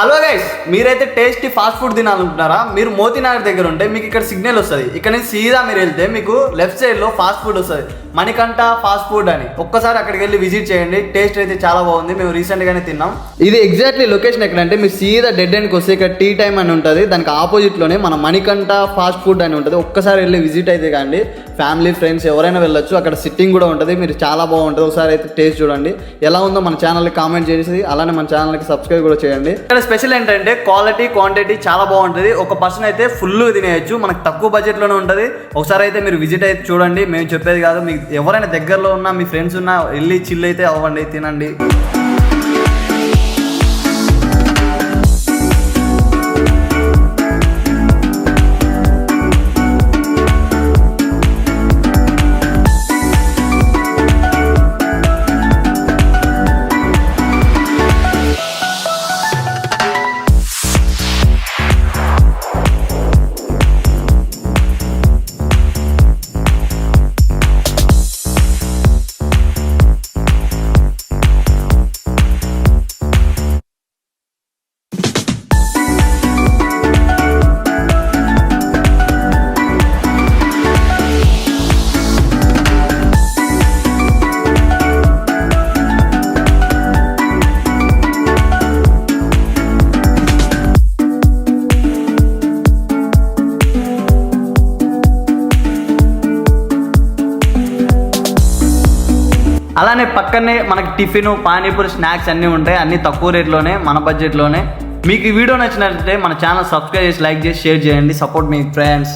Hello guys, మీరైతే tasty fast food తినాలనుకుంటున్నారా? మీరు మోతీనగర్ దగ్గర ఉంటే మీకు ఇక్కడ సిగ్నల్ వస్తుంది. ఇక్కడ నుంచి సీదా మీరు వెళ్తే మీకు లెఫ్ట్ సైడ్ లో ఫాస్ట్ ఫుడ్ వస్తుంది, మణికంఠ ఫాస్ట్ ఫుడ్ అని. ఒక్కసారి అక్కడికి వెళ్ళి విజిట్ చేయండి. టేస్ట్ అయితే చాలా బాగుంది. మేము రీసెంట్ గానే తిన్నాం. ఇది ఎగ్జాక్ట్లీ లొకేషన్ ఎక్కడంటే మీరు సీదా డెడ్ ఎండ్కి వస్తే ఇక్కడ టీ టైమ్ అని ఉంటుంది. దానికి ఆపోజిట్ లోనే మన మణికంఠ ఫాస్ట్ ఫుడ్ అని ఉంటుంది. ఒక్కసారి వెళ్ళి విజిట్ అయితే కానీ ఫ్యామిలీ ఫ్రెండ్స్ ఎవరైనా వెళ్ళొచ్చు. అక్కడ సిట్టింగ్ కూడా ఉంటుంది. మీరు చాలా బాగుంటుంది. ఒకసారి అయితే టేస్ట్ చూడండి. ఎలా ఉందో మన ఛానల్కి కామెంట్ చేసి అలానే మన ఛానల్కి సబ్స్క్రైబ్ కూడా చేయండి. ఇక్కడ స్పెషల్ ఏంటంటే క్వాలిటీ క్వాంటిటీ చాలా బాగుంటుంది. ఒక పర్సన్ అయితే ఫుల్ తినేయచ్చు. మనకు తక్కువ బడ్జెట్లోనే ఉంటుంది. ఒకసారి అయితే మీరు విజిట్ అయితే చూడండి. మేము చెప్పేది కాదు, మీకు ఎవరైనా దగ్గరలో ఉన్నా మీ ఫ్రెండ్స్ ఉన్నా వెళ్ళి చిల్ అయితే అవ్వండి, తినండి. అలానే పక్కనే మనకి టిఫిన్, పానీపూరి, స్నాక్స్ అన్నీ ఉంటాయి. అన్నీ తక్కువ రేట్లోనే, మన బడ్జెట్లోనే. మీకు ఈ వీడియో నచ్చినట్లయితే మన ఛానల్ సబ్స్క్రైబ్ చేసి, లైక్ చేసి, షేర్ చేయండి. సపోర్ట్ మీ ఫ్రెండ్స్.